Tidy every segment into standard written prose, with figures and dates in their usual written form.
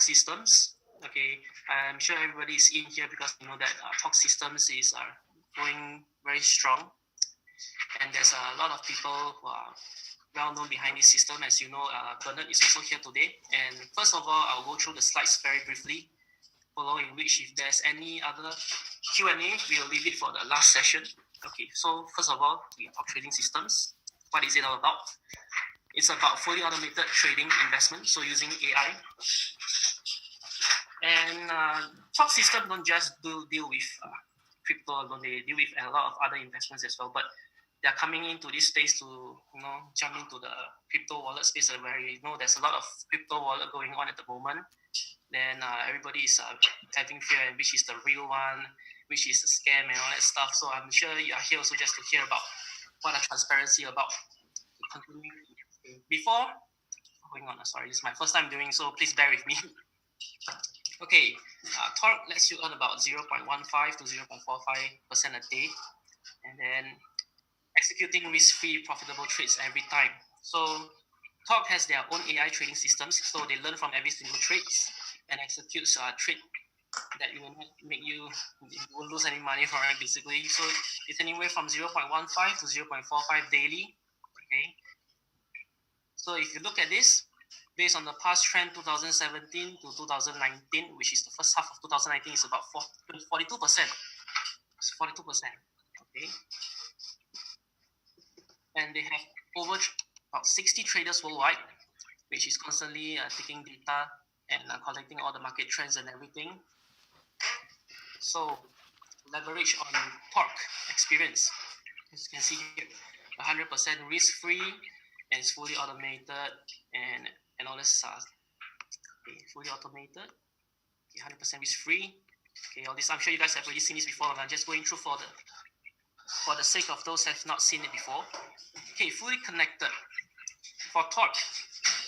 systems. Okay, I'm sure everybody is in here because you know that talk systems is going very strong, and there's a lot of people who are well known behind this system. As you know, Bernard is also here today. And first of all, I'll go through the slides very briefly, following which if there's any other Q&A, we'll leave it for the last session. Okay, so first of all, we talk trading systems. What is it all about? It's about fully automated trading investment, so using AI. And talk system don't just deal with crypto alone, they deal with a lot of other investments as well, but they're coming into this space to jump into the crypto wallet space where there's a lot of crypto wallet going on at the moment. Then everybody is having fear, which is the real one, which is a scam and all that stuff. So I'm sure you are here also just to hear about what transparency about. Before going on, sorry, this is my first time doing so, please bear with me. Okay, Torque lets you earn about 0.15 to 0.45% a day, and then executing risk-free profitable trades every time. So Torque has their own AI trading systems, so they learn from every single trade and executes a trade that will not make you won't lose any money from it basically. So it's anywhere from 0.15 to 0.45 daily. Okay. So if you look at this, based on the past trend 2017 to 2019, which is the first half of 2019, is about 42%. It's 42%. Okay. And they have over about 60 traders worldwide, which is constantly taking data and collecting all the market trends and everything. So leverage on Torque experience. As you can see here, 100% risk-free, and it's fully automated and all this okay, fully automated, okay, 100% risk-free. Okay, all this I'm sure you guys have already seen this before, but I'm just going through for the sake of those who have not seen it before. Okay, fully connected. For Torque,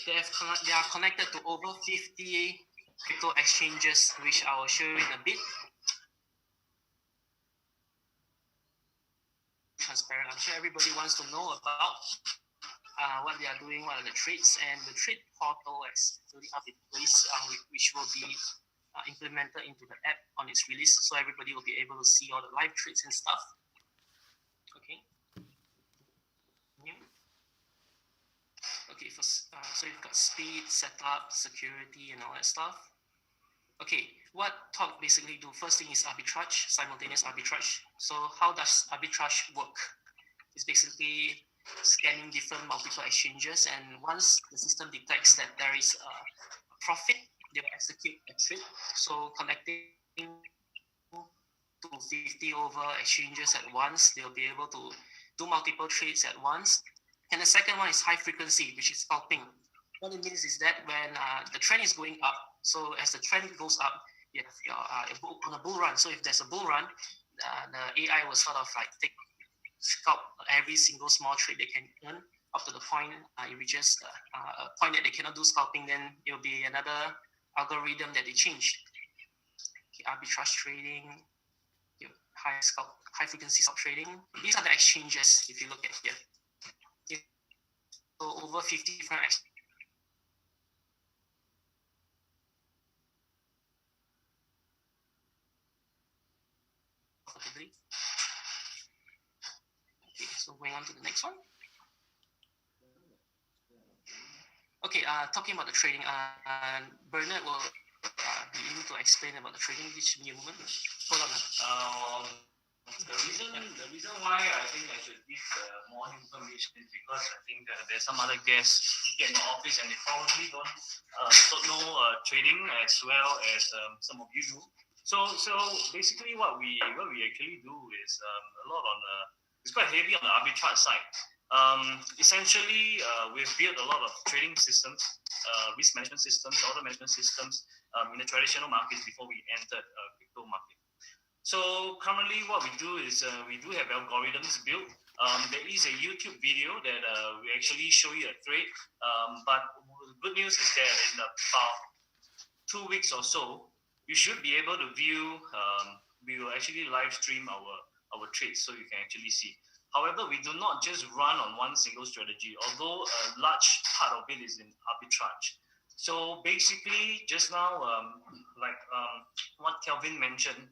they are connected to over 50 crypto exchanges, which I will show you in a bit. Transparent. I'm sure everybody wants to know about what they are doing, what are the trades, and the trade portal is really up in place, which will be implemented into the app on its release, so everybody will be able to see all the live trades and stuff. Okay. Okay, so you've got speed, setup, security, and all that stuff. Okay, what Torque basically do? First thing is arbitrage, simultaneous arbitrage. So how does arbitrage work? It's basically scanning different multiple exchanges, and once the system detects that there is a profit, they will execute a trade. So connecting to 50 over exchanges at once, they'll be able to do multiple trades at once. And the second one is high frequency, which is scalping. What it means is that when the trend is going up, so as the trend goes up, you have on a bull run. So if there's a bull run, the AI will sort of like scalp every single small trade they can earn up to the point it reaches a point that they cannot do scalping. Then it will be another algorithm that they change. Okay, arbitrage trading, high frequency scalp trading. These are the exchanges. If you look at here. So over 50 different exchanges. Okay, so going on to the next one. Okay, talking about the trading, Bernard will be able to explain about the trading. This should be a moment. Hold on. The reason why I think I should give more information is because I think there's some other guests here in the office and they probably don't know trading as well as some of you do. So basically what we actually do is a lot on it's quite heavy on the arbitrage side. Essentially, we've built a lot of trading systems, risk management systems, order management systems in the traditional markets before we entered crypto market. So currently what we do is we do have algorithms built. There is a YouTube video that we actually show you a trade. But the good news is that in about 2 weeks or so, you should be able to view, we will actually live stream our trades so you can actually see. However, we do not just run on one single strategy, although a large part of it is in arbitrage. So basically, just now, what Kelvin mentioned,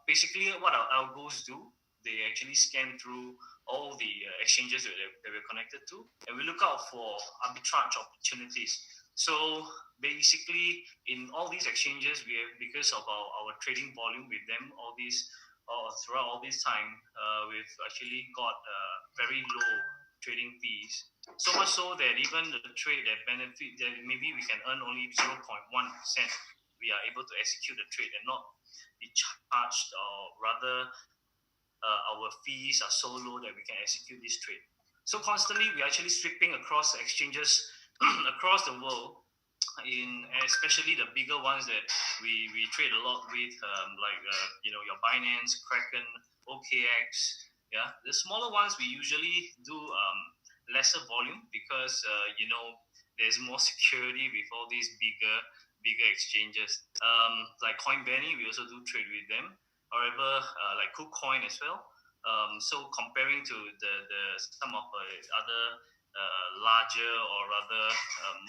basically what our goals do, they actually scan through all the exchanges that we're connected to, and we look out for arbitrage opportunities. So basically, in all these exchanges, we have, because of our trading volume with them, throughout all this time, we've actually got very low trading fees. So much so that even the trade that benefit, that maybe we can earn only 0.1%, we are able to execute the trade and not be charged, or rather our fees are so low that we can execute this trade. So constantly we're actually sweeping across exchanges across the world, especially the bigger ones that we trade a lot with, your Binance, Kraken, OKX. Yeah, the smaller ones we usually do lesser volume because there's more security with all these bigger exchanges. Like Coinbase, we also do trade with them. However, like KuCoin as well. So comparing to the some of the other larger or rather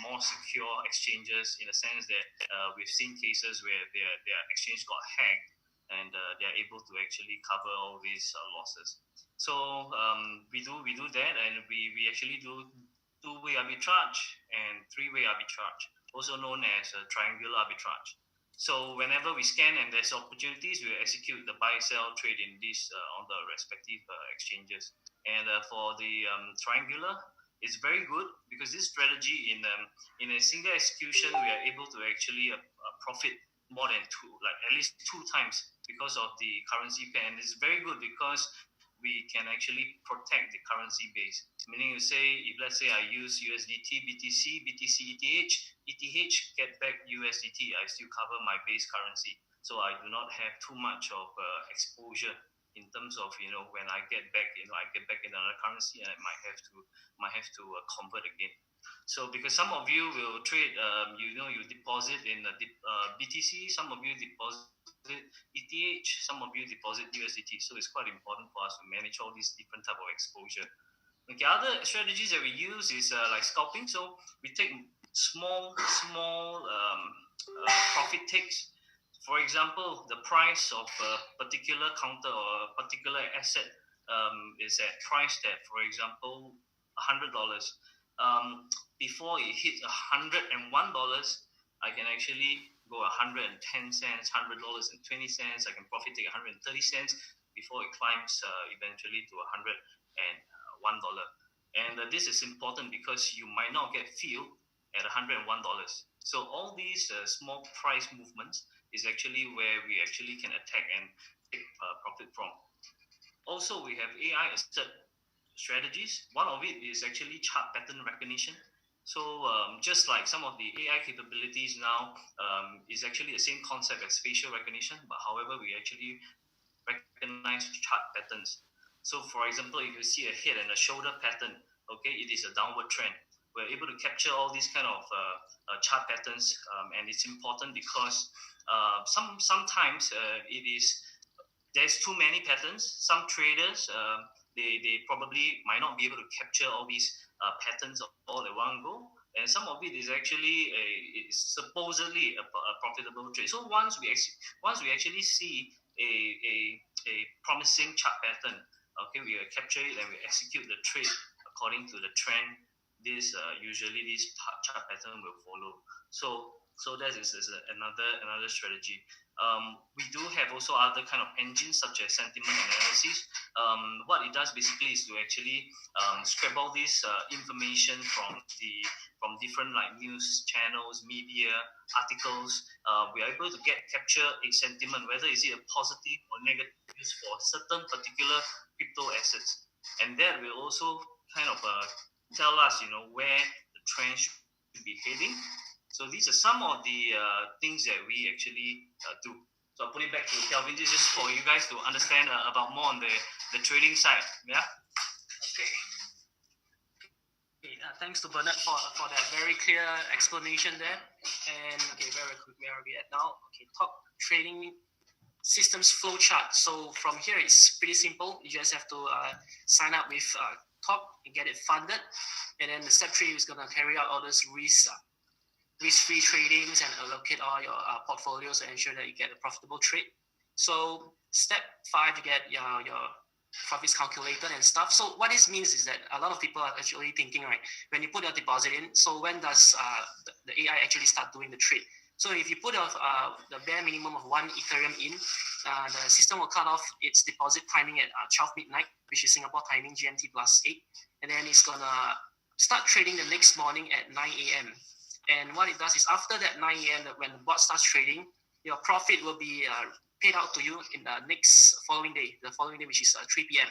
more secure exchanges, in a sense that we've seen cases where their exchange got hacked and they're able to actually cover all these losses. So we do that, and we actually do two-way arbitrage and three-way arbitrage, also known as triangular arbitrage. So whenever we scan and there's opportunities, we execute the buy-sell trade in these on the respective exchanges. And for the triangular, it's very good because this strategy in a single execution, we are able to actually profit more than at least two times because of the currency pair. And it's very good because we can actually protect the currency base. Meaning, let's say I use USDT, BTC, ETH, get back USDT, I still cover my base currency. So I do not have too much of exposure in terms of, when I get back, I get back in another currency and I might have to convert again. So because some of you will trade, you deposit in BTC, some of you deposit ETH, some of you deposit USDT. So it's quite important for us to manage all these different type of exposure. Okay, other strategies that we use is like scalping. So we take small profit takes. For example, the price of a particular counter or a particular asset is at price that, for example, $100. Before it hits $101, I can actually go 110 cents, $100.20. I can profit take 130 cents before it climbs eventually to $101. And this is important because you might not get filled at $101. So all these small price movements is actually where we actually can attack and take profit from. Also, we have AI assisted strategies. One of it is actually chart pattern recognition. So just like some of the AI capabilities now is actually the same concept as facial recognition, but however, we actually recognize chart patterns. So for example, if you see a head and a shoulder pattern, okay, it is a downward trend. We're able to capture all these kind of chart patterns, and it's important because sometimes there's too many patterns. Some traders, they probably might not be able to capture all these patterns all at one go, and some of it is actually supposedly a profitable trade. So once we actually see a promising chart pattern, okay, we capture it and we execute the trade according to the trend. Usually this chart pattern will follow. So that is another strategy. We do have also other kind of engines such as sentiment analysis. What it does basically is to actually scrape all this information from different like news channels, media, articles. We are able to capture a sentiment, whether is it a positive or negative news for certain particular crypto assets, and that will also kind of tell us, where the trend should be heading. So these are some of the things that we actually do. So I'll put it back to Kelvin. This is just for you guys to understand about more on the trading side. Yeah. Okay. Thanks to Bernard for that very clear explanation there. And okay, very quick, where are we at now? Okay, top trading systems flow chart. So from here, it's pretty simple. You just have to sign up with Top and get it funded. And then the step 3 is going to carry out all this risk risk-free tradings and allocate all your portfolios to ensure that you get a profitable trade. So step 5, you get your profits calculated and stuff. So what this means is that a lot of people are actually thinking, right, when you put your deposit in, so when does the AI actually start doing the trade? So if you put the bare minimum of 1 Ethereum in, the system will cut off its deposit timing at 12 midnight, which is Singapore timing, GMT plus 8. And then it's going to start trading the next morning at 9 a.m. And what it does is after that 9 a.m., when the bot starts trading, your profit will be paid out to you in the following day, which is 3 p.m.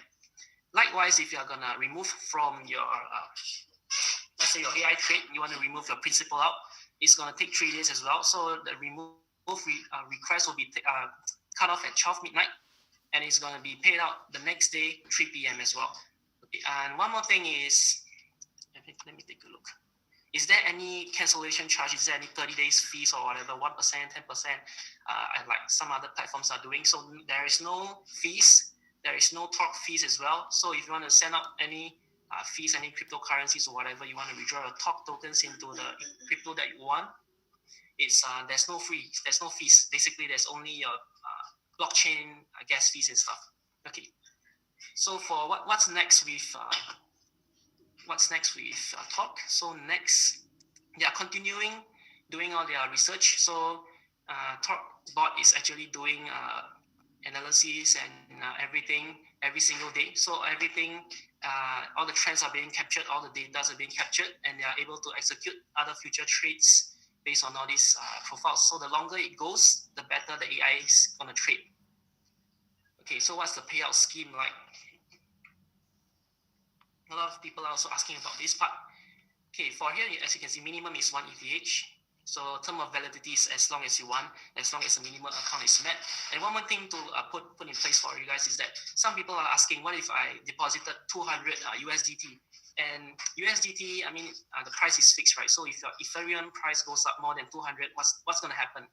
Likewise, if you are going to remove from your, let's say your AI trade, you want to remove your principal out, it's going to take 3 days as well. So the remove request will be cut off at 12 midnight, and it's going to be paid out the next day, 3 p.m. as well. Okay. And one more thing is, let me take a look. Is there any cancellation charge? Is there any 30 days fees or whatever, 1%, 10%, like some other platforms are doing? So there is no fees. There is no talk fees as well. So if you want to send out any fees, any cryptocurrencies or whatever, you want to withdraw your talk tokens into the crypto that you want, it's there's no fees. Basically, there's only your blockchain gas fees and stuff. Okay. So for what's next with talk? So next, they are continuing doing all their research. So talk bot is actually doing analysis and everything every single day. So everything, all the trends are being captured, all the data are being captured, and they are able to execute other future trades based on all these profiles. So the longer it goes, the better the AI is going to trade. Okay, so what's the payout scheme like? A lot of people are also asking about this part. Okay, for here, as you can see, minimum is 1 ETH. So term of validity is as long as you want, as long as the minimum account is met. And one more thing to put in place for you guys is that some people are asking, what if I deposited 200 USDT? And USDT, I mean, the price is fixed, right? So if your Ethereum price goes up more than 200, what's going to happen?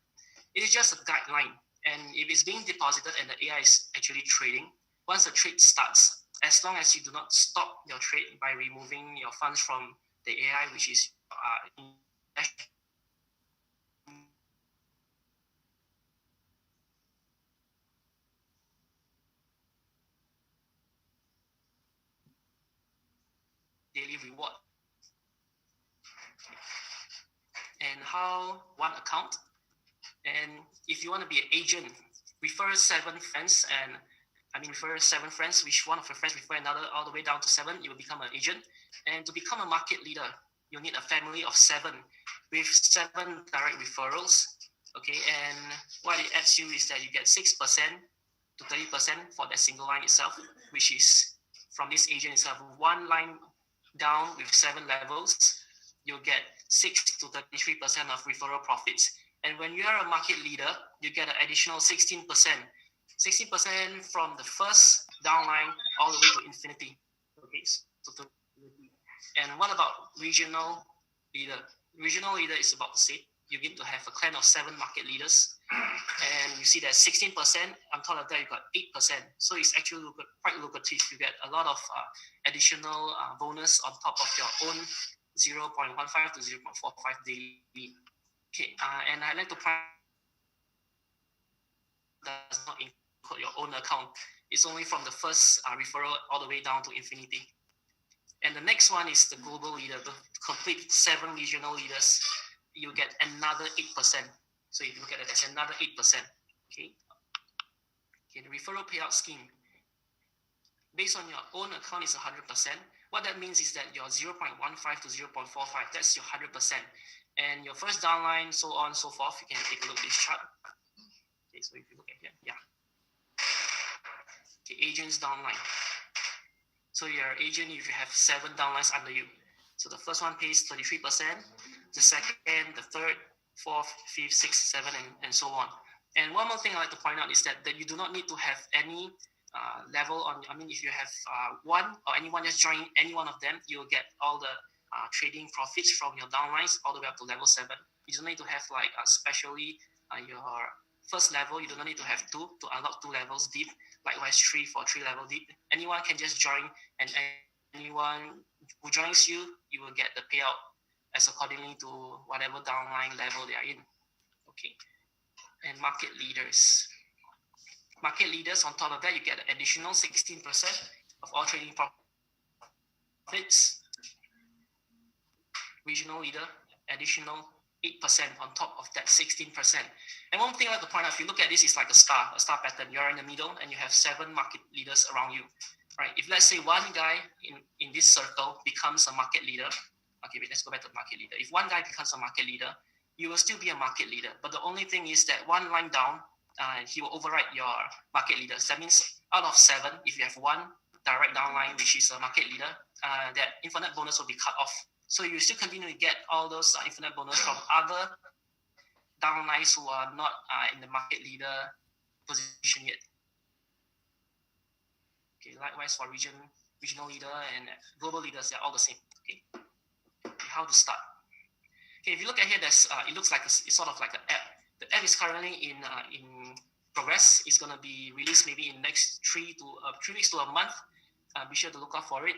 It is just a guideline. And if it's being deposited and the AI is actually trading, once the trade starts, as long as you do not stop your trade by removing your funds from the AI, which is daily reward. And how one account. And if you want to be an agent, refer 7 friends, refer 7 friends, which one of your friends refer another all the way down to 7, you will become an agent. And to become a market leader, you need a family of 7 with 7 direct referrals. Okay, and what it adds you is that you get 6% to 30% for that single line itself, which is from this agent itself. 1 line down with 7 levels, you'll get 6 to 33% of referral profits. And when you are a market leader, you get an additional 16%. 16% from the first downline all the way to infinity. Okay, so to infinity. And what about regional leader? Regional leader is about the same. You need to have a clan of 7 market leaders. And you see that 16%, on top of that, you got 8%. So it's actually quite lucrative. You get a lot of additional bonus on top of your own 0.15 to 0.45 daily. Okay, and I'd like to point does not include your own account. It's only from the first referral all the way down to infinity. And the next one is the global leader. To complete 7 regional leaders, you get another 8%. So if you look at it, that's another 8%. Okay, the referral payout scheme. Based on your own account is 100%. What that means is that your 0.15 to 0.45, that's your 100%. And your first downline, so on and so forth, you can take a look at this chart. Okay, so if you look at here, yeah. Okay, agents downline. So your agent, if you have 7 downlines under you. So the first one pays 33%, the second, the third, 4th, 5th, 6th, 7th, and so on. And one more thing I'd like to point out is that you do not need to have any level on, if you have one or anyone just join any one of them, you'll get all the trading profits from your downlines all the way up to level 7. You don't need to have especially your first level, you do not need to have 2 to unlock 2 levels deep. Likewise 3 for 3 level deep. Anyone can just join, and anyone who joins you, you will get the payout as accordingly to whatever downline level they are in. Okay, and market leaders. Market leaders, on top of that, you get an additional 16% of all trading profits. Regional leader, additional 8% on top of that 16%. And one thing I like to point out, if you look at this, it's like a star pattern. You're in the middle and you have 7 market leaders around you, right? If let's say one guy in this circle becomes a market leader, okay, wait, let's go back to market leader. If one guy becomes a market leader, you will still be a market leader. But the only thing is that one line down, he will override your market leaders. That means out of 7, if you have one direct downline, which is a market leader, that infinite bonus will be cut off. So you still continue to get all those infinite bonus from other downlines who are not in the market leader position yet. Okay, likewise for regional leader and global leaders, they're all the same. Okay, how to start? Okay, if you look at here, there's it looks like it's sort of like an app. The app is currently in progress. It's going to be released maybe in next 3 weeks to a month. Be sure to look out for it.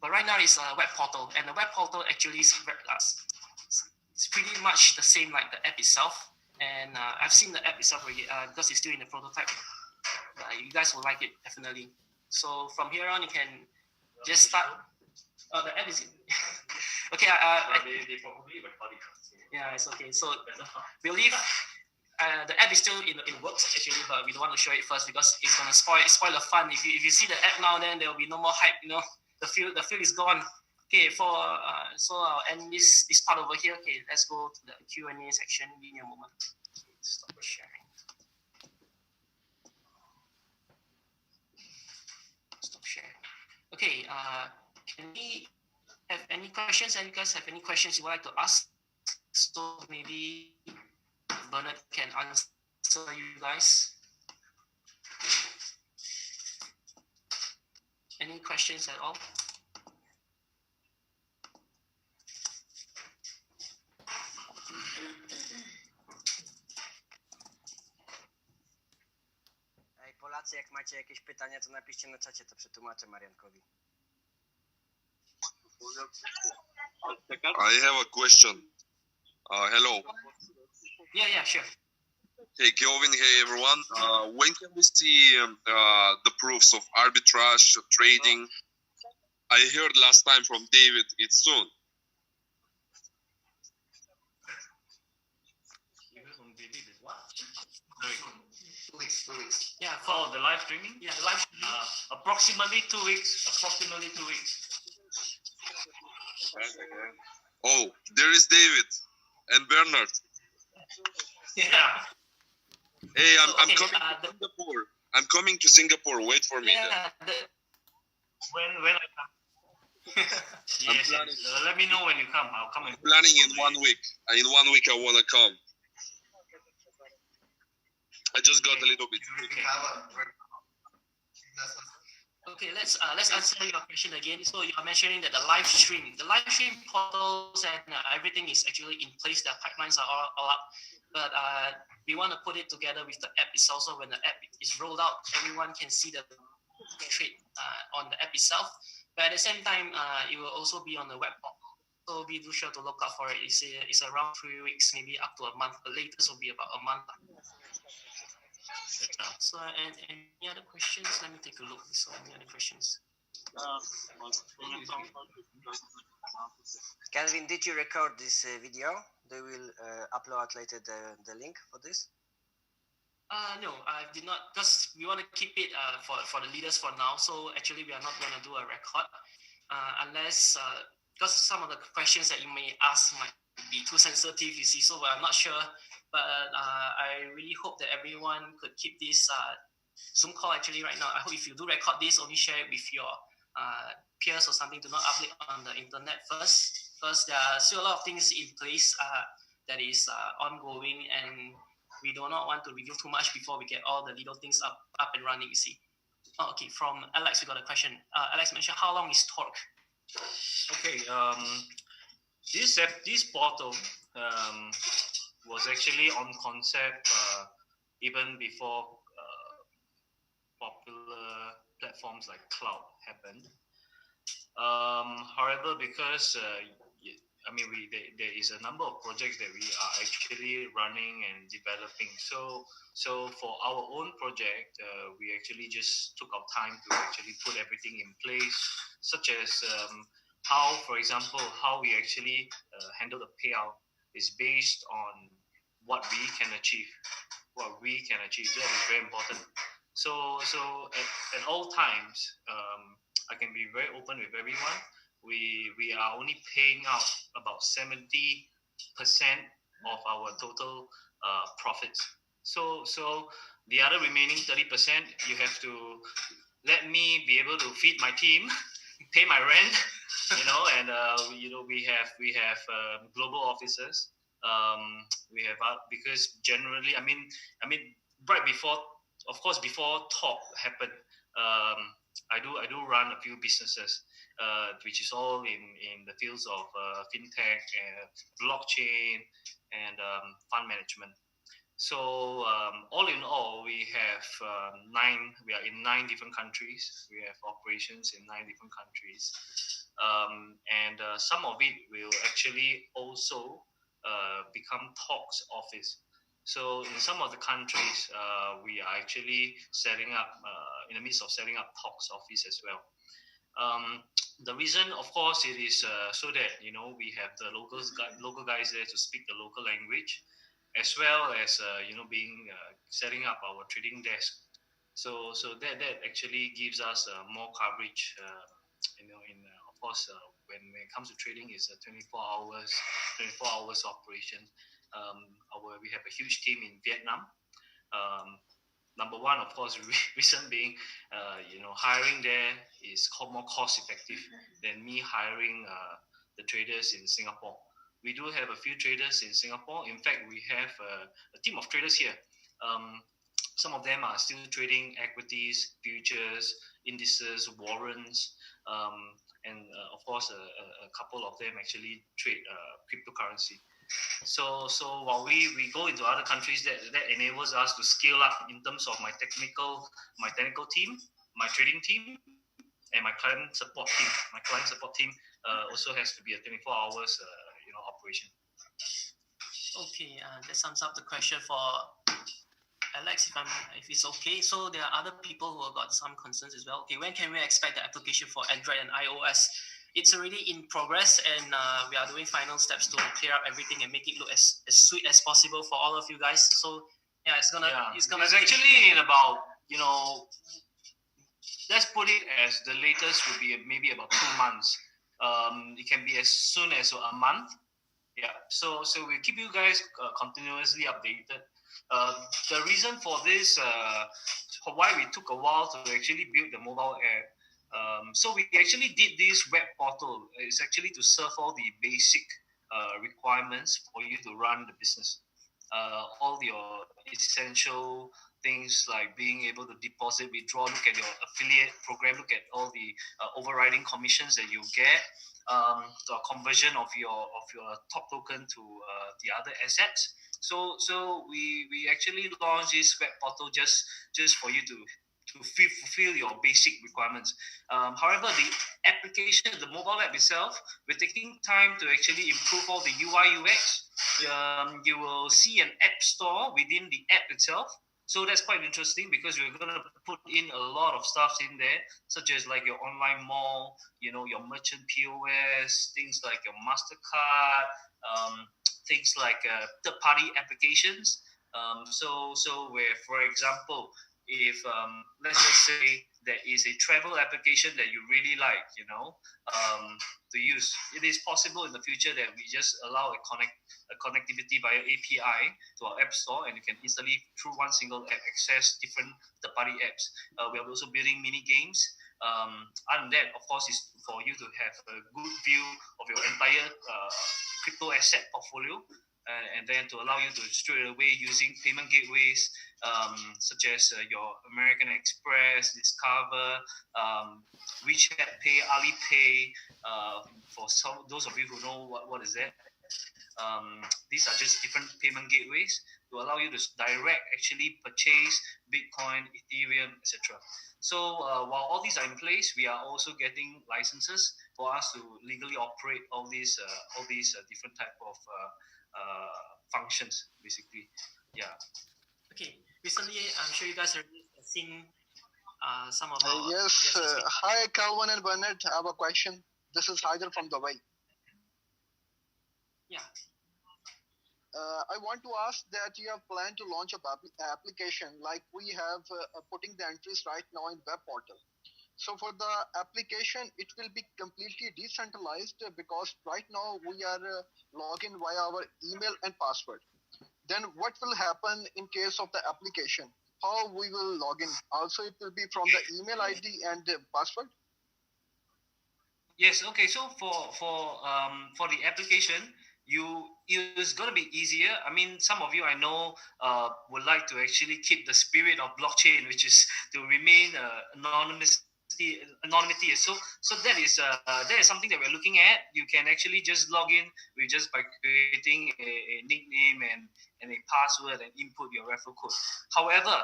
But right now it's a web portal, and the web portal actually is it's pretty much the same like the app itself. And I've seen the app itself already because it's still in the prototype. You guys will like it definitely. So from here on, you can just start. Oh, the app is okay. They probably record it. Yeah, it's okay. So we'll leave. The app is still in works actually, but we don't want to show it first because it's gonna spoil the fun. If you see the app now, then there will be no more hype. You know, the feel is gone. Okay, so I'll end this part over here. Okay, let's go to the Q&A section. Give me a moment. Stop sharing. Stop sharing. Okay. Can we have any questions? And you guys have any questions you would like to ask? So maybe Bernard can answer you guys. Any questions at all? Polacy, jak macie jakieś pytania, to napiszcie na czacie, to przetłumaczę Mariankowi. I have a question. Hello. Yeah, sure. Hey, Kelvin. Hey, everyone. When can we see the proofs of arbitrage, trading? I heard last time from David, it's soon. Two weeks. Yeah, For the live streaming? Yeah, the live streaming. Approximately 2 weeks. Approximately 2 weeks. Oh, there is David and Bernard. Yeah. Hey, I'm Okay, coming to Singapore. I'm coming to Singapore. Wait for me. Yeah. When I come. Yes. Let me know when you come. I'll come. Planning in 1 week. In 1 week, I want to come. I just got a little bit. Okay, let's answer your question again. So you are mentioning that the live stream portals and everything is actually in place. The pipelines are all up, but we want to put it together with the app itself. So when the app is rolled out, everyone can see the trade on the app itself. But at the same time, it will also be on the web portal. So be sure to look out for it. It's around 3 weeks, maybe up to a month. The latest will be about a month. So, and any other questions? Let me take a look. So, any other questions? Kelvin, did you record this video? They will upload later the link for this? No, I did not, because we want to keep it for the leaders for now. So actually, we are not going to do a record unless, because some of the questions that you may ask might be too sensitive, you see. So I'm not sure, but I really hope that everyone could keep this Zoom call actually right now. I hope if you do record this, only share it with your peers or something. Do not upload on the internet first, because there are still a lot of things in place that is ongoing, and we do not want to review too much before we get all the little things up and running, you see. Oh, okay, from Alex, we got a question. Alex mentioned, how long is Torque? Okay, this portal was actually on concept even before popular platforms like cloud happened. However, because there is a number of projects that we are actually running and developing. So for our own project, we actually just took our time to actually put everything in place, such as how, for example, how we actually handle the payout is based on what we can achieve. That is very important. So at all times, I can be very open with everyone. We are only paying out about 70% of our total profits. So the other remaining 30%, you have to let me be able to feed my team, pay my rent, and we have global offices. We have because generally, right before, of course, before talk happened, I do run a few businesses, which is all in the fields of fintech, blockchain, and fund management. So all in all, we are in 9 different countries. We have operations in 9 different countries, and some of it will actually also become talks office. So in some of the countries, we are actually setting up, in the midst of setting up talks office as well. The reason, of course, it is so that we have the local guys there to speak the local language, as well as setting up our trading desk. So that actually gives us more coverage. Of course, when it comes to trading, it's a 24 hours operation. We have a huge team in Vietnam. Number one, of course, reason being, hiring there is more cost effective than me hiring the traders in Singapore. We do have a few traders in Singapore. In fact, we have a team of traders here. Some of them are still trading equities, futures, indices, warrants, and of course, a couple of them actually trade cryptocurrency. So while we go into other countries, that enables us to scale up in terms of my technical team, my trading team, and my client support team. My client support team also has to be a 24 hours operation. Okay, that sums up the question for Alex, if it's okay. So there are other people who have got some concerns as well. Okay, when can we expect the application for Android and iOS? It's already in progress, and we are doing final steps to clear up everything and make it look as sweet as possible for all of you guys. So yeah, it's actually in about, let's put it as the latest would be maybe about 2 months. It can be as soon as a month. Yeah. So we keep you guys continuously updated. The reason for this, for why we took a while to actually build the mobile app. So we actually did this web portal. It's actually to serve all the basic requirements for you to run the business. All your essential things like being able to deposit, withdraw, look at your affiliate program, look at all the overriding commissions that you get, the conversion of your top token to the other assets. So we actually launched this web portal just for you to fulfill your basic requirements. However, the application, the mobile app itself, we're taking time to actually improve all the UI UX. You will see an app store within the app itself. So that's quite interesting because we're going to put in a lot of stuff in there, such as like your online mall, your merchant POS, things like your MasterCard, things like third-party applications. So where, for example, if let's just say there is a travel application that you really like, to use, it is possible in the future that we just allow a connectivity via API to our app store, and you can easily through one single app access different third-party apps. We are also building mini games. And that, of course, is for you to have a good view of your entire crypto asset portfolio. And then to allow you to straight away using payment gateways such as your American Express, Discover, WeChat Pay, Alipay. For those of you who know what is that, these are just different payment gateways to allow you to direct actually purchase Bitcoin, Ethereum, etc. So while all these are in place, we are also getting licenses for us to legally operate all these different type of functions, basically. Yeah. Okay. Recently, I'm sure you guys have seen some of our yes. Hi, Calvin and Bernard. I have a question. This is Haider from Dubai. Yeah. I want to ask that you have planned to launch a application like we have putting the entries right now in web portal. So for the application, it will be completely decentralized because right now we are logging via our email and password. Then what will happen in case of the application? How we will log in? Also, it will be from the email ID and password. Yes. Okay. So for the application, it's going to be easier. I mean, some of you I know would like to actually keep the spirit of blockchain, which is to remain anonymity. So that is something that we're looking at. You can actually just log in with just by creating a nickname and a password and input your referral code. However,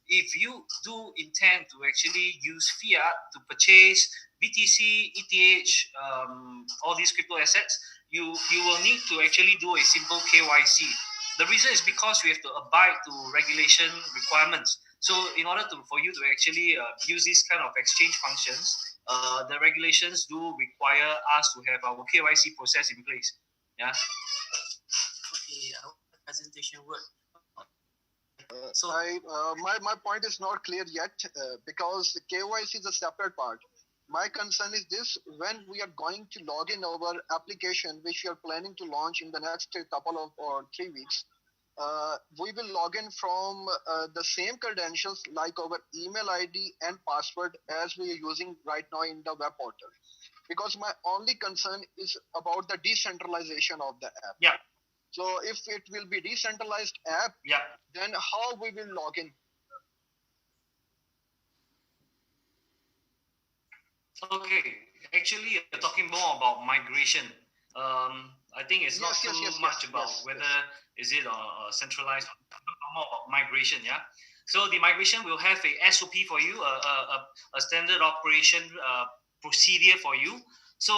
if you do intend to actually use fiat to purchase BTC, ETH, all these crypto assets, you will need to actually do a simple KYC. The reason is because we have to abide to regulation requirements. So in order for you to actually use this kind of exchange functions, the regulations do require us to have our KYC process in place. Yeah. Okay, I hope the presentation worked. So my point is not clear yet because KYC is a separate part. My concern is this: when we are going to log in our application, which we are planning to launch in the next couple of or 3 weeks, we will log in from the same credentials like our email ID and password as we are using right now in the web portal. Because my only concern is about the decentralization of the app. Yeah. So if it will be decentralized app, yeah, then how we will log in? Okay, actually, you're talking more about migration. I think it's not too much about whether is it centralized or more about migration. Yeah. So the migration will have a SOP for you, a standard operation procedure for you. So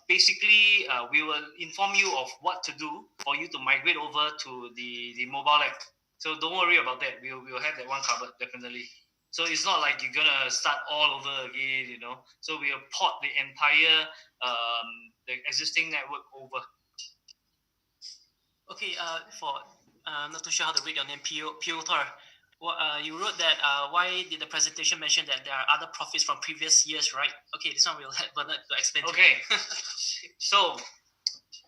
basically, we will inform you of what to do for you to migrate over to the mobile app. So don't worry about that. We will have that one covered definitely. So it's not like you're gonna start all over again, you know. So we'll port the entire the existing network over. Okay, I'm not too sure how to read your name, Piotr. You wrote that why did the presentation mention that there are other profits from previous years, right? Okay, this one we'll have Bernard to explain. Okay, so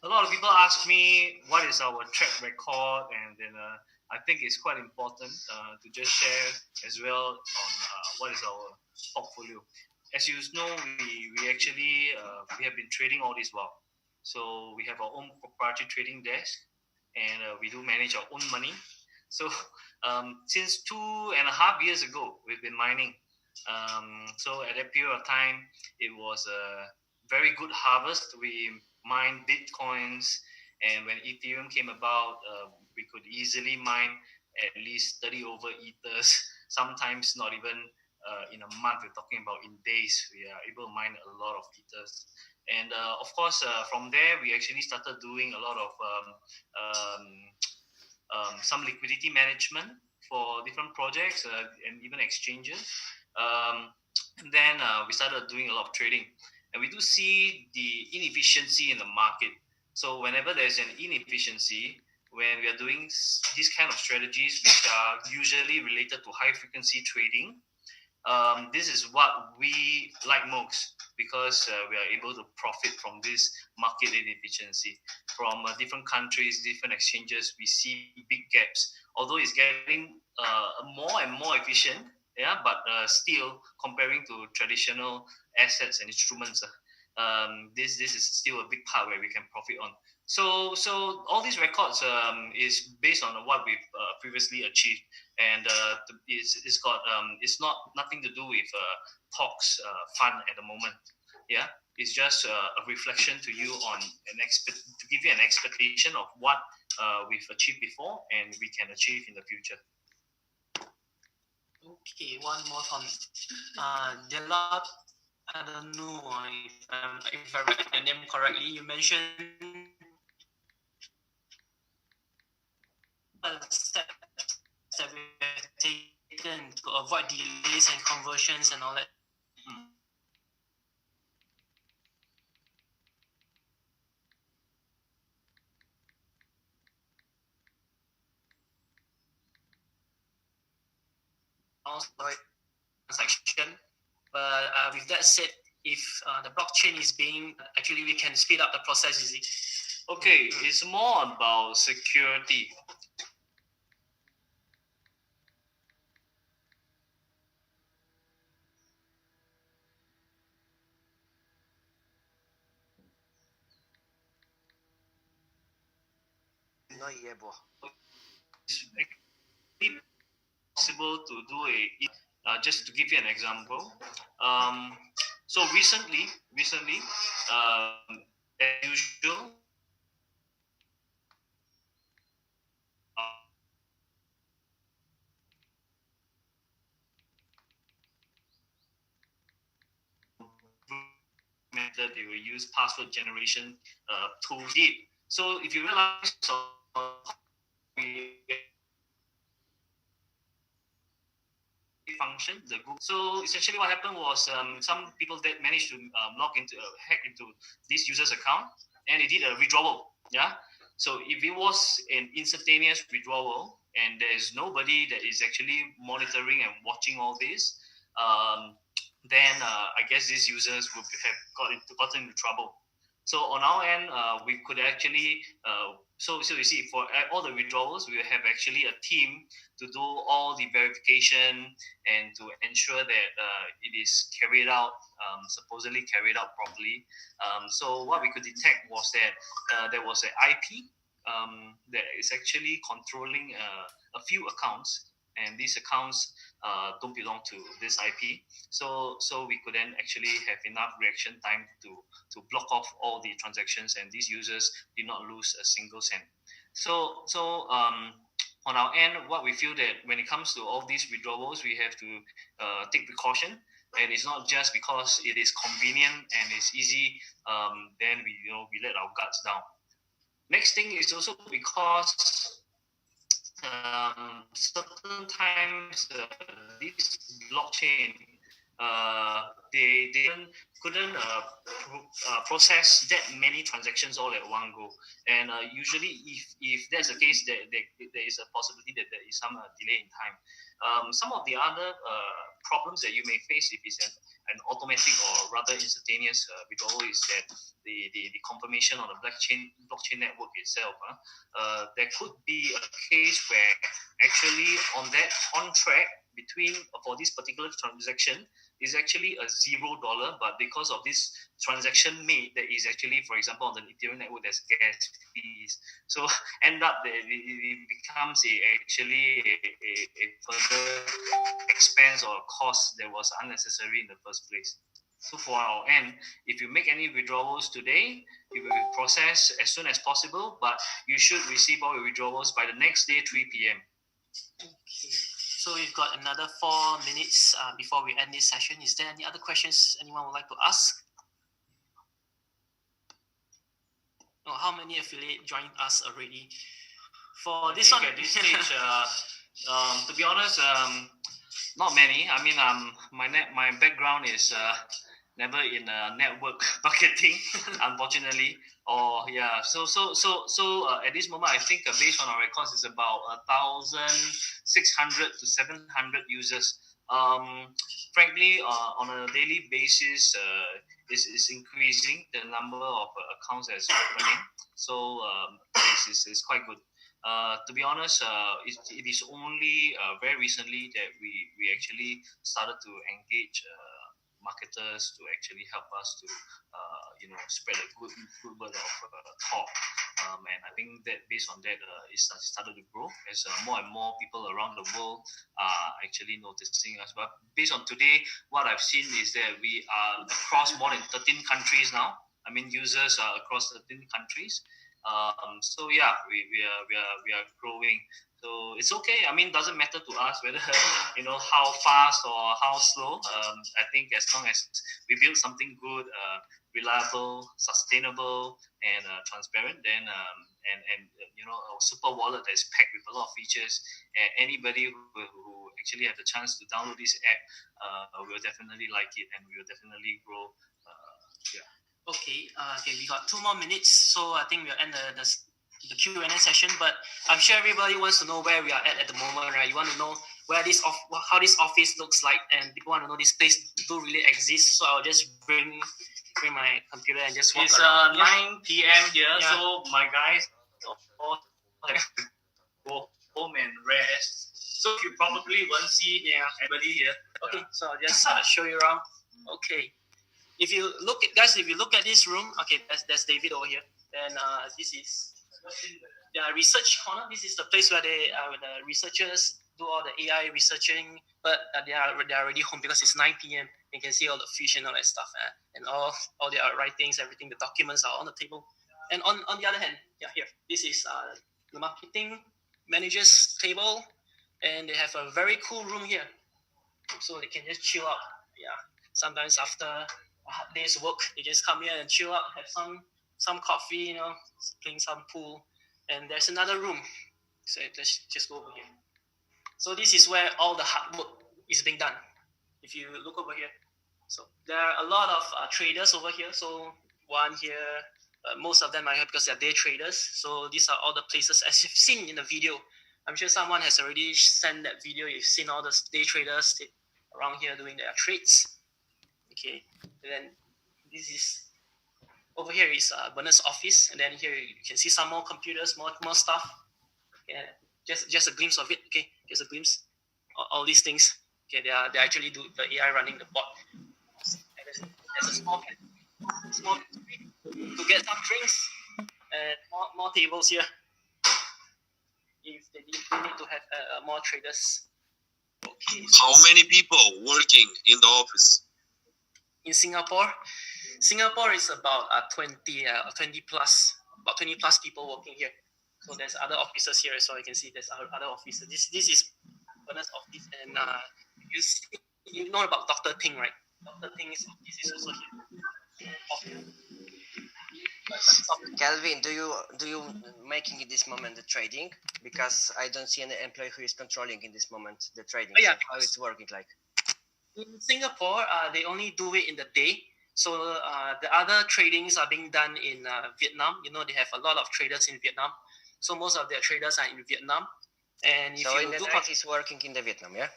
a lot of people ask me what is our track record, and then I think it's quite important to just share as well on what is our portfolio. As you know, we actually we have been trading all this while. So we have our own proprietary trading desk, and we do manage our own money. So since 2.5 years ago, we've been mining. So at that period of time, it was a very good harvest. We mined Bitcoins, and when Ethereum came about, we could easily mine at least 30 over Ethers. Sometimes not even in a month. We're talking about in days. We are able to mine a lot of Ethers. And of course, from there, we actually started doing a lot of some liquidity management for different projects and even exchanges. And then we started doing a lot of trading. And we do see the inefficiency in the market. So whenever there's an inefficiency, when we are doing these kind of strategies, which are usually related to high frequency trading, this is what we like most, because we are able to profit from this market inefficiency. From different countries, different exchanges, we see big gaps. Although it's getting more and more efficient, yeah, but still comparing to traditional assets and instruments, this is still a big part where we can profit on. So all these records is based on what we've previously achieved, and it's not nothing to do with talks fun at the moment. Yeah, it's just a reflection to you on to give you an expectation of what we've achieved before and we can achieve in the future. Okay, one more from Delap. I don't know if I read the name correctly. You mentioned steps that we have taken to avoid delays and conversions and all that. Transaction, but with that said, if the blockchain is being actually, we can speed up the process. Is it? Okay, it's more about security. No yebo. It's possible to do just to give you an example. So recently, as usual, method they will use password generation tool. So if you realize, function the Google. So essentially what happened was some people that managed to hack into this user's account, and they did a withdrawal. Yeah, so if it was an instantaneous withdrawal and there's nobody that is actually monitoring and watching all this, then I guess these users would have gotten into trouble. So on our end, we could actually so you see, for all the withdrawals, we have actually a team to do all the verification and to ensure that it is carried out, supposedly carried out properly. So what we could detect was that there was an IP that is actually controlling a few accounts, and these accounts don't belong to this IP. So we could then actually have enough reaction time to block off all the transactions, and these users did not lose a single cent. So on our end, what we feel that when it comes to all these withdrawals, we have to take precaution, and it's not just because it is convenient and it's easy. Then we let our guards down. Next thing is also because certain times this blockchain they couldn't process that many transactions all at one go, and usually if that's the case, there is a possibility that there is some delay in time. Some of the other problems that you may face if it's an automatic or rather instantaneous withdrawal is that the confirmation on the blockchain network itself. There could be a case where actually on track for this particular transaction is actually a $0, but because of this transaction made, that is actually, for example, on the Ethereum network, there's gas fees. So end up that it becomes actually a further expense or cost that was unnecessary in the first place. So for our end, if you make any withdrawals today, it will be processed as soon as possible, but you should receive all your withdrawals by the next day, 3 p.m. Okay. So we've got another 4 minutes before we end this session. Is there any other questions anyone would like to ask? Oh, how many affiliate joined us already? For this one, at this stage, to be honest, not many. I mean, my background is never in network marketing, unfortunately. Or yeah, so at this moment, I think based on our records, it's about 1,600 to 700 users. Frankly, on a daily basis, is increasing the number of accounts that's opening. So it's quite good. To be honest, it is only very recently that we actually started to engage marketers to actually help us to spread a good word of talk, and I think that based on that, it started to grow as more and more people around the world are actually noticing us. But based on today, what I've seen is that we are across more than 13 countries now. I mean, users are across 13 countries, So yeah, we are growing. So it's okay. I mean, doesn't matter to us whether how fast or how slow. I think as long as we build something good, reliable, sustainable, and transparent, then a super wallet that is packed with a lot of features. And anybody who actually have the chance to download this app will definitely like it, and we will definitely grow. Yeah. Okay, we got 2 more minutes, so I think we'll end the Q&A session. But I'm sure everybody wants to know where we are at the moment, right? You want to know how this office looks like, and people want to know this place do really exist. So I'll just bring my computer and just walk around. It's 9 p.m. here, so my guys all have to go home and rest. So you probably won't see anybody here. Okay, so I'll just show you around. Okay. If you look at this room, okay, that's David over here. And this is the research corner. This is the place where the researchers do all the AI researching, but they are already home because it's 9 p.m. You can see all the fish and all that stuff, and all their writings, everything. The documents are on the table. And on the other hand, here, this is the marketing manager's table, and they have a very cool room here, so they can just chill out. Yeah, sometimes after a hard day's work, they just come here and chill out, have some coffee, playing some pool. And there's another room, so let's just go over here. So this is where all the hard work is being done. If you look over here, so there are a lot of traders over here. So one here, most of them are here because they're day traders. So these are all the places, as you've seen in the video. I'm sure someone has already sent that video. You've seen all the day traders around here doing their trades. Okay, and then this is over here is Bernard's office, and then here you can see some more computers, more stuff. Yeah, just a glimpse of it. Okay, just a glimpse. All these things. Okay, they actually do the AI running the bot. And there's a small to get some drinks and more tables here. If they need to have more traders. Okay. How many people working in the office? In Singapore is about 20 plus people working here. So there's other offices here, so you can see there's other offices. This is Bernard's office, and you know about Dr. Ting, right? Dr. Ting's office is also here. Kelvin, do you making in this moment the trading? Because I don't see any employee who is controlling in this moment the trading. Yeah, so how it's working like? In Singapore, they only do it in the day. So the other tradings are being done in Vietnam. They have a lot of traders in Vietnam. So most of their traders are in Vietnam. And if so you in the night is working in the Vietnam, yeah?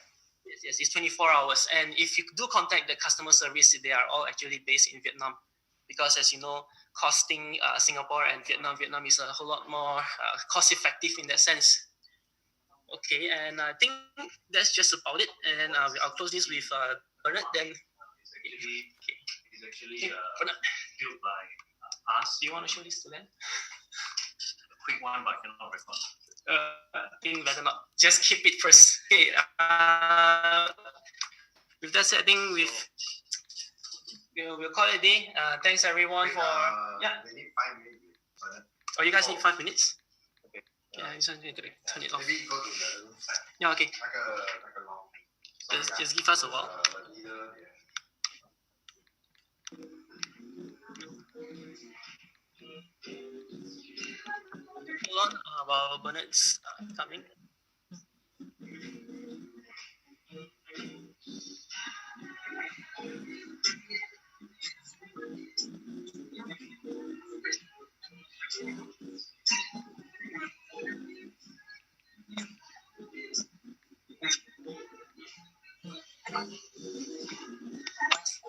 Yes, it's 24 hours. And if you do contact the customer service, they are all actually based in Vietnam. Because as you know, costing Singapore and Vietnam is a whole lot more cost effective in that sense. Okay, and I think that's just about it. And I'll close this with Bernard. Then It's actually built by us. Do you want to show this to them? A quick one, but cannot record. I think better not. Just keep it first. Okay. With that said, I think we'll call it a day. Thanks everyone for They need 5 minutes. Oh, you guys need 5 minutes? Okay. Yeah, you just need to turn it off. Maybe go to the room side. Yeah, okay. 那个 long. Just give us a while. Hold on, while Bernard's coming.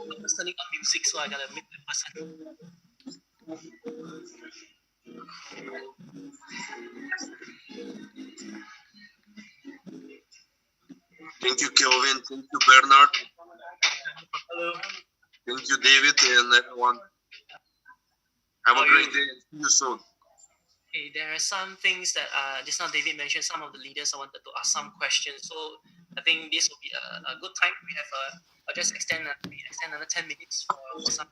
I'm just turning on music, so I gotta make the person. Thank you, Kelvin. Thank you, Bernard. Hello. Thank you, David, and everyone. Have a great day and see you soon. Okay, there are some things that just now David mentioned. Some of the leaders I wanted to ask some questions, so I think this will be a good time. We have I'll just extend another 10 minutes for some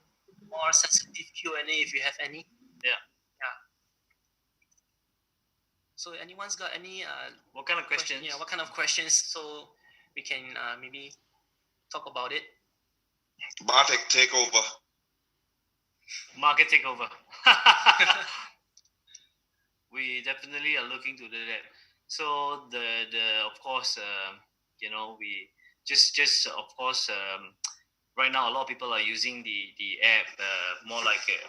more sensitive Q&A if you have any. Yeah. So anyone's got any What kind of questions? Yeah, what kind of questions? So we can maybe talk about it. Bartek takeover. Market takeover. We definitely are looking to do that. So the of course we just of course right now a lot of people are using the app more like a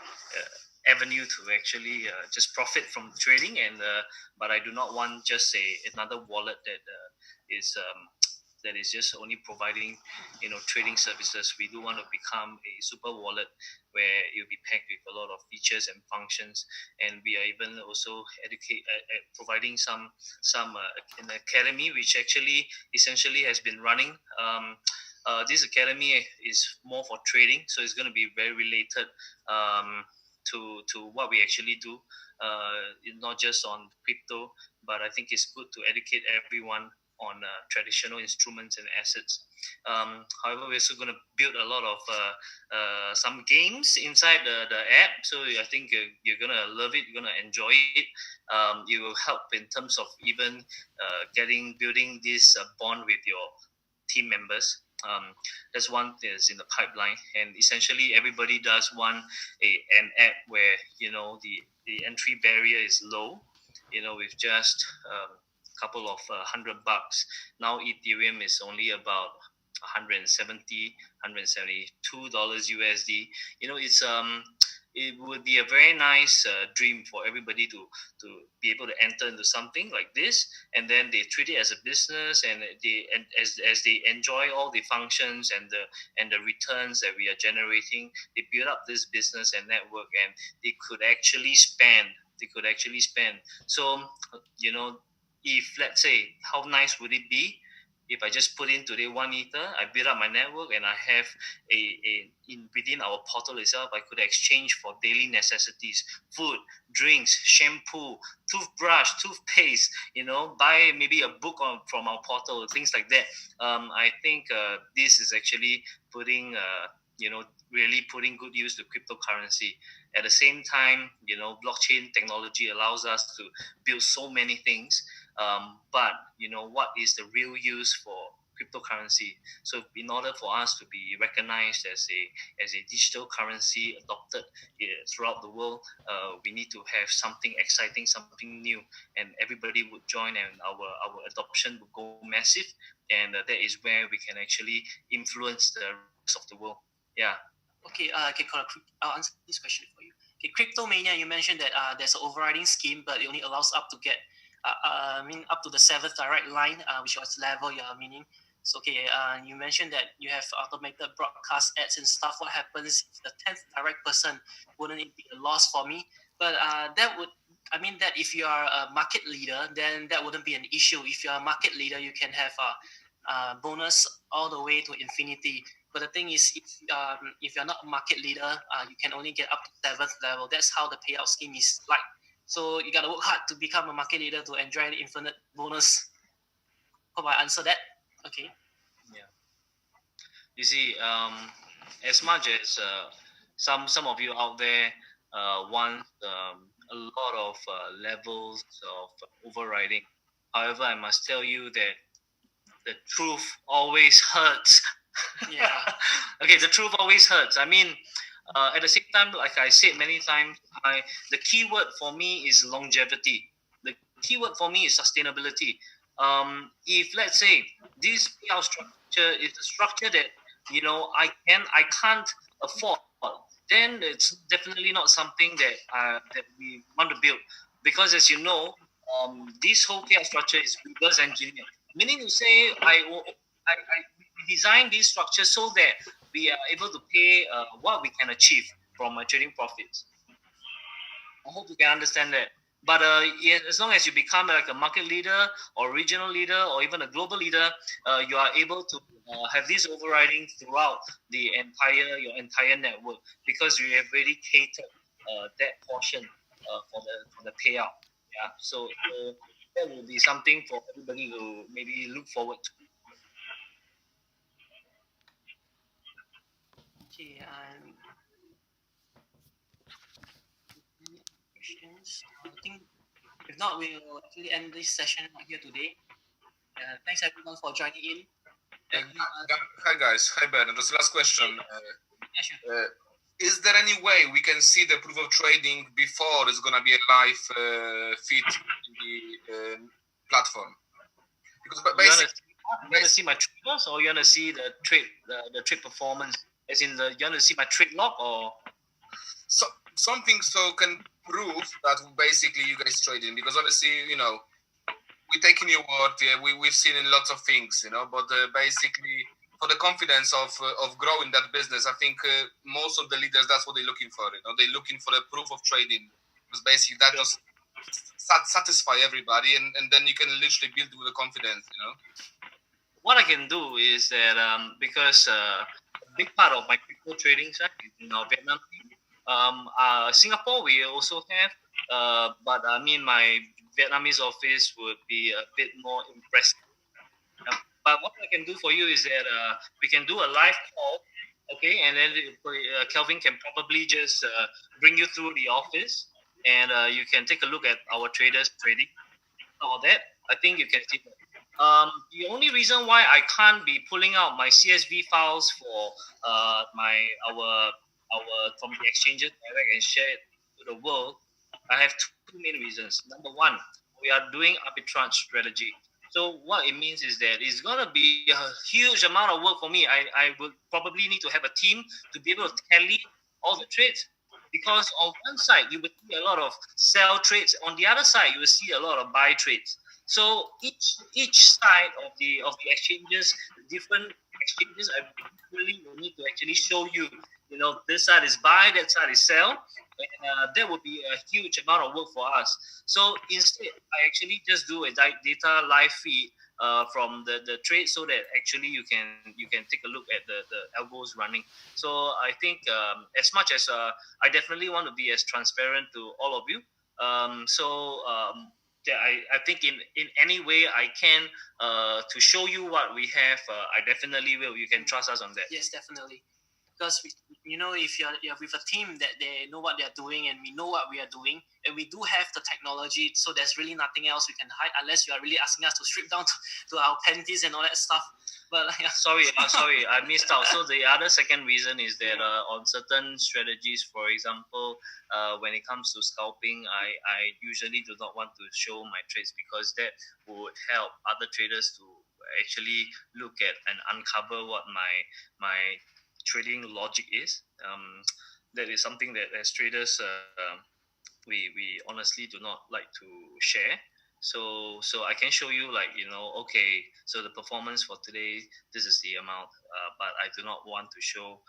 avenue to actually just profit from trading, and but I do not want just another wallet that is just only providing trading services. We do want to become a super wallet where you'll be packed with a lot of features and functions, and we are even also providing some an academy which actually essentially has been running. This academy is more for trading, so it's going to be very related to what we actually do, not just on crypto, but I think it's good to educate everyone on traditional instruments and assets. However, we're also going to build a lot of some games inside the app, so I think you're going to love it, you're going to enjoy it. It will help in terms of even building this bond with your team members. That's one thing that's in the pipeline, and essentially everybody does want an app where the entry barrier is low, with just couple of $100. Now Ethereum is only about $172 USD. It would be a very nice dream for everybody to be able to enter into something like this, and then they treat it as a business, and as they enjoy all the functions and the returns that we are generating, they build up this business and network, and they could actually spend. So if let's say, how nice would it be if I just put in today 1 Ether, I build up my network, and I have within our portal itself, I could exchange for daily necessities, food, drinks, shampoo, toothbrush, toothpaste, buy maybe a book from our portal, things like that. I think this is actually putting really putting good use to cryptocurrency. At the same time, blockchain technology allows us to build so many things. But what is the real use for cryptocurrency? So in order for us to be recognized as a digital currency adopted throughout the world, we need to have something exciting, something new, and everybody would join, and our adoption would go massive, and that is where we can actually influence the rest of the world. Yeah. Okay, I'll answer this question for you. Okay, Cryptomania, you mentioned that there's an overriding scheme, but it only allows up to get up to the 7th direct line, which was level you're meaning. So you mentioned that you have automated broadcast ads and stuff. What happens if the 10th direct person? Wouldn't it be a loss for me? But that if you are a market leader, then that wouldn't be an issue. If you're a market leader, you can have a bonus all the way to infinity. But the thing is, if you're not a market leader, you can only get up to 7th level. That's how the payout scheme is like. So you gotta work hard to become a market leader to enjoy the infinite bonus. Hope I answer that. Okay. Yeah. You see, as much as some of you out there want a lot of levels of overriding, however, I must tell you that the truth always hurts. Yeah. Okay, the truth always hurts. I mean, at the same time, like I said many times, the key word for me is longevity. The key word for me is sustainability. If let's say this payout structure is a structure that I can't afford, then it's definitely not something that we want to build. Because as you know, this whole payout structure is reverse engineered. Meaning to say, I design this structure so that we are able to pay what we can achieve from trading profits. I hope you can understand that. But as long as you become like a market leader or regional leader or even a global leader, you are able to have this overriding throughout your entire network, because you have already catered that portion for the payout. Yeah. So that will be something for everybody to maybe look forward to. Okay. Questions? I think If not, we will actually end this session right here today. Thanks everyone for joining in. And, Hi guys, hi Ben. Just last question. yeah, sure. Is there any way we can see the proof of trading before it's gonna be a live feed in the platform? Because basically, You want to see my trade logs, or you want to see the trade performance? As in, you want to see my trade log, or something so can prove that basically you guys trading. Because obviously, you know, we're taking your word. Yeah, we've seen in lots of things, you know. But basically, for the confidence of growing that business, I think most of the leaders, that's what they're looking for. You know, they're looking for a proof of trading, because basically that just satisfy everybody, and then you can literally build with the confidence. You know. what I can do is that because a big part of my crypto trading side is in Vietnam. Singapore we also have, but I mean my Vietnamese office would be a bit more impressive. But what I can do for you is that we can do a live call, okay, and then Kelvin can probably just bring you through the office, and you can take a look at our traders trading. All that, I think you can see that. The only reason why I can't be pulling out my CSV files for our from the exchanges direct and share it to the world, I have two main reasons. Number one, we are doing arbitrage strategy. So what it means is that it's gonna be a huge amount of work for me. I would probably need to have a team to be able to tally all the trades. Because on one side you will see a lot of sell trades, on the other side you will see a lot of buy trades. So each side of the exchanges, different exchanges, I really will need to actually show you. You know, this side is buy, that side is sell, and that would be a huge amount of work for us. So instead, I actually just do a data live feed from the trade, so that actually you can take a look at the algos running. So I think as much as I definitely want to be as transparent to all of you. Yeah, I think in any way I can to show you what we have, I definitely will. You can trust us on that. Yes, definitely. Because if you're with a team that they know what they're doing, and we know what we are doing, and we do have the technology, so there's really nothing else we can hide, unless you are really asking us to strip down to our panties and all that stuff. But yeah. Sorry, I missed out. So the other second reason is that on certain strategies, for example, when it comes to scalping, I usually do not want to show my trades, because that would help other traders to actually look at and uncover what my trading logic is. That is something that as traders we honestly do not like to share. So I can show you, like, okay, so the performance for today, this is the amount, but I do not want to show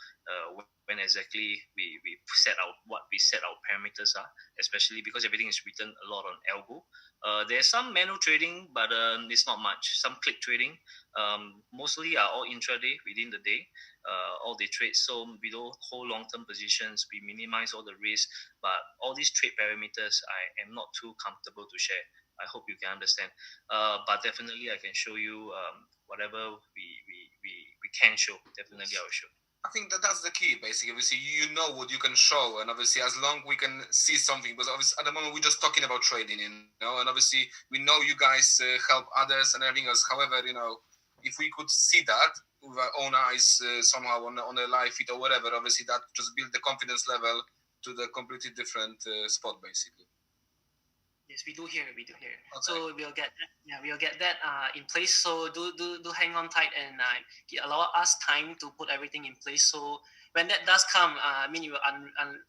when exactly we set out what we set our parameters are, especially because everything is written a lot on algo. There's some manual trading, but it's not much. Some click trading, mostly are all intraday within the day, all the trades. So we don't hold long-term positions. We minimize all the risk, but all these trade parameters I am not too comfortable to share. I hope you can understand. But definitely I can show you whatever we can show. Definitely I will show. I think that's the key, basically. Obviously, you know what you can show, and obviously, as long we can see something, because obviously at the moment we're just talking about trading, and obviously we know you guys help others and everything else. However, if we could see that with our own eyes somehow on a live feed or whatever, obviously that just build the confidence level to the completely different spot, basically. Yes, we do hear. Okay. So we'll get that in place. So do hang on tight, and allow us time to put everything in place. So when that does come, you will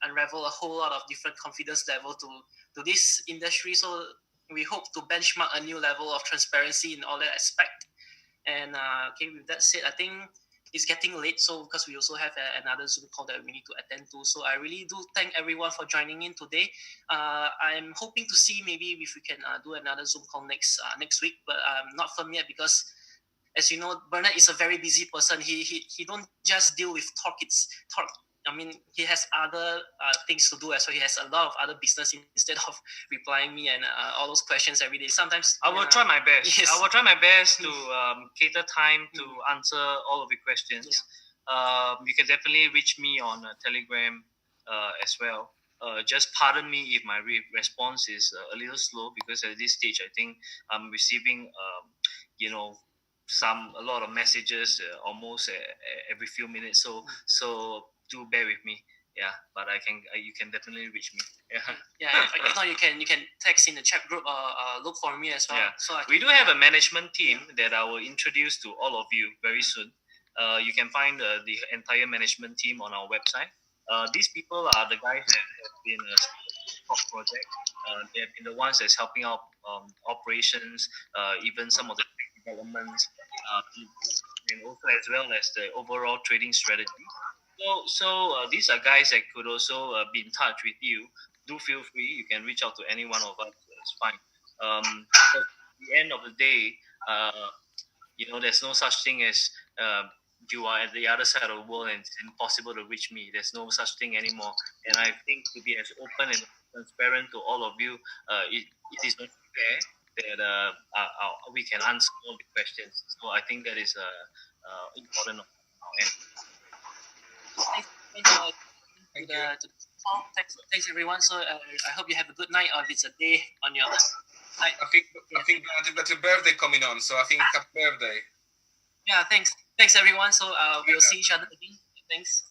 unravel a whole lot of different confidence level to this industry. So we hope to benchmark a new level of transparency in all that aspect. And okay, with that said, I think it's getting late, so because we also have another Zoom call that we need to attend to. So I really do thank everyone for joining in today. I'm hoping to see maybe if we can do another Zoom call next week, but I'm not firm yet, because as you know, Bernard is a very busy person. He don't just deal with talk. He has other things to do as well. He has a lot of other business instead of replying me and all those questions every day. Sometimes I will try my best. Yes. I will try my best to cater time to answer all of the questions. Yeah. You can definitely reach me on Telegram as well. just pardon me if my response is a little slow, because at this stage I think I'm receiving a lot of messages almost every few minutes. So do bear with me. Yeah, but you can definitely reach me. Yeah. If not, you can text in the chat group or look for me as well. Yeah. So we do have a management team that I will introduce to all of you very soon. You can find the entire management team on our website. These people are the guys that have been a top project. They have been the ones that's helping out operations, even some of the developments, and also as well as the overall trading strategy. So these are guys that could also be in touch with you. Do feel free. You can reach out to any one of us. It's fine. At the end of the day, there's no such thing as you are at the other side of the world and it's impossible to reach me. There's no such thing anymore. And I think to be as open and transparent to all of you, it is not fair that we can answer all the questions. So I think that is important on our end. Thanks everyone. So I hope you have a good night, or if it's a day on your night. I think that's your birthday coming on, so I think happy birthday. Yeah, thanks everyone. So we'll see each other again. Thanks.